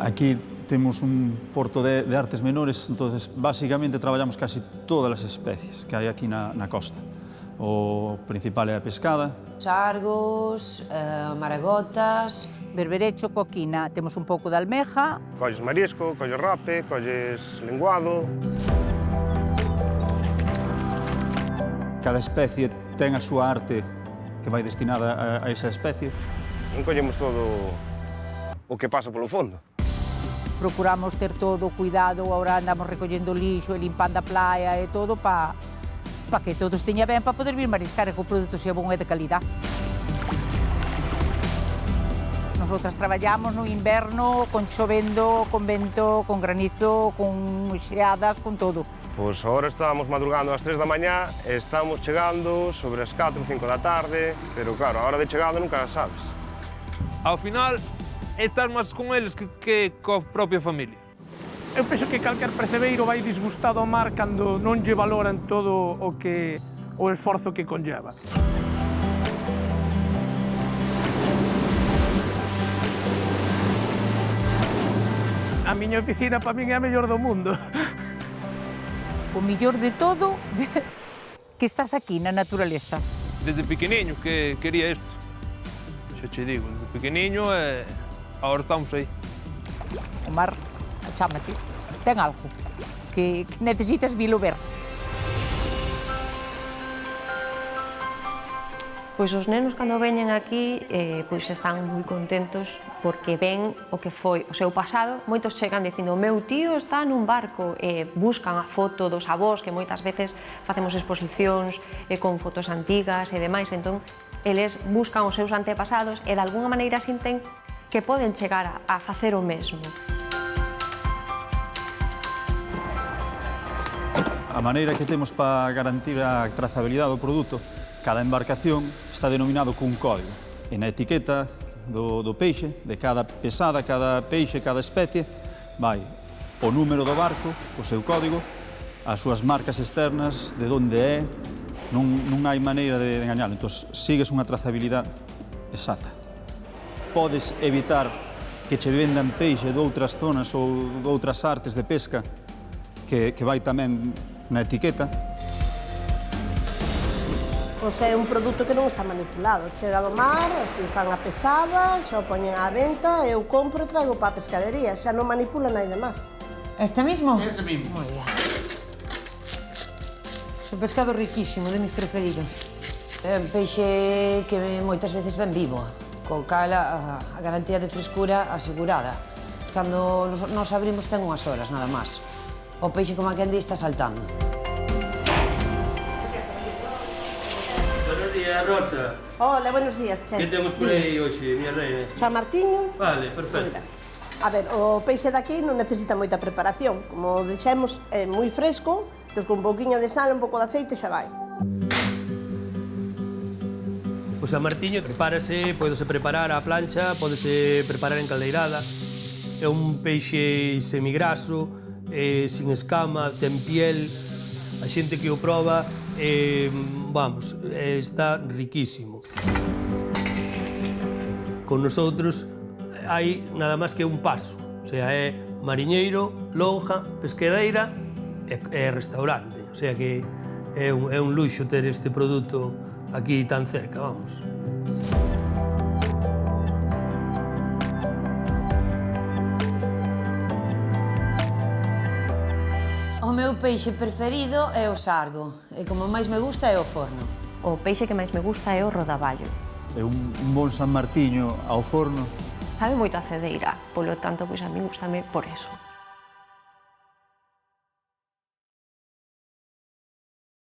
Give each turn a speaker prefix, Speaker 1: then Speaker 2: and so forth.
Speaker 1: Aquí temos un porto de artes menores, entonces basicamente traballamos casi todas as especies que hai aquí na costa. O principal é a pescada.
Speaker 2: Sargos, maragotas...
Speaker 3: Berberecho, coquina, temos un pouco de almeja.
Speaker 4: Colles marisco, colles rape, colles linguado.
Speaker 1: Cada especie ten a súa arte que vai destinada a esa especie.
Speaker 4: Non collemos todo o que pasa polo fondo.
Speaker 3: Procuramos ter todo o cuidado, agora andamos recollendo lixo e limpando a playa e todo para que todo esteña ben, para poder vir mariscar e que o produto sea bon e de calidad. Nosotras traballamos no inverno con chovendo, con vento, con granizo, con xeadas, con todo.
Speaker 4: Pois agora estábamos madrugando ás 3 da mañá e estamos chegando sobre as 4 ou 5 da tarde, pero claro, a hora de chegada nunca sabes.
Speaker 5: Ao final, estás máis con eles que coa propia familia.
Speaker 6: Eu penso que calquer percebeiro vai disgustado ao mar cando non lle valoran todo o esforzo que conlleva. A miña oficina para min é a mellor do mundo.
Speaker 3: O mellor de todo, que estás aquí na naturaleza.
Speaker 5: Desde pequeniño que quería isto. Xa che digo, desde pequeniño e agora estamos aí.
Speaker 3: O mar, chámate, ten algo que necesitas vilo ver.
Speaker 2: Pois os nenos, cando veñen aquí, pois están moi contentos porque ven o que foi o seu pasado. Moitos chegan dicindo, o meu tío está nun barco, e buscan a foto dos avós, que moitas veces facemos exposicións con fotos antigas e demais, entón, eles buscan os seus antepasados e de alguna maneira sinten que poden chegar a facer o mesmo.
Speaker 1: A maneira que temos para garantir a trazabilidade do produto, cada embarcación está denominado cun código. E na etiqueta do peixe, de cada pesada, cada peixe, cada especie, vai o número do barco, o seu código, as súas marcas externas, de onde é, non hai maneira de engañarlo. Entón, sigues unha trazabilidade exacta. Podes evitar que che vendan peixe de outras zonas ou de outras artes de pesca que vai tamén na etiqueta.
Speaker 7: Pois é un produto que non está manipulado. Chega do mar, así fan a pesada, xa o poñen á venta, eu compro e traigo para a pescadería. Xa non manipula naide máis.
Speaker 8: ¿Este mismo?
Speaker 9: Ese mismo.
Speaker 8: Moi bien. Un pescado riquísimo, de mis preferidos. É un peixe que moitas veces ven vivo, co cal a garantía de frescura asegurada. Cando nos abrimos ten unhas horas, nada máis. O peixe, como a quen di, está saltando.
Speaker 9: Buenos días, Rosa.
Speaker 7: Hola, buenos días, che.
Speaker 9: Que temos por aí hoxe, miña reina?
Speaker 7: San Martiño.
Speaker 9: Vale, perfecto.
Speaker 7: A ver, o peixe daqui non necesita moita preparación. Como dixemos, é moi fresco, pois con un pouquiño de sal, un pouco de aceite xa vai.
Speaker 9: O San Martiño prepárase, pódese preparar á plancha, pódese preparar en caldeirada. É un peixe semigraso, sin escama, ten piel. A xente que o proba, vamos, está riquísimo. Con nosotros hai nada máis que un paso, o sea, é mariñeiro, lonja, pesquedeira e restaurante. O sea que é un luxo ter este produto aquí tan cerca, vamos.
Speaker 8: O meu peixe preferido é o sargo, e como máis me gusta é o forno.
Speaker 2: O peixe que máis me gusta é o rodaballo.
Speaker 1: É un bon San Martiño ao forno.
Speaker 2: Sabe moito a cedeira, polo tanto, pois a mí gustame por eso.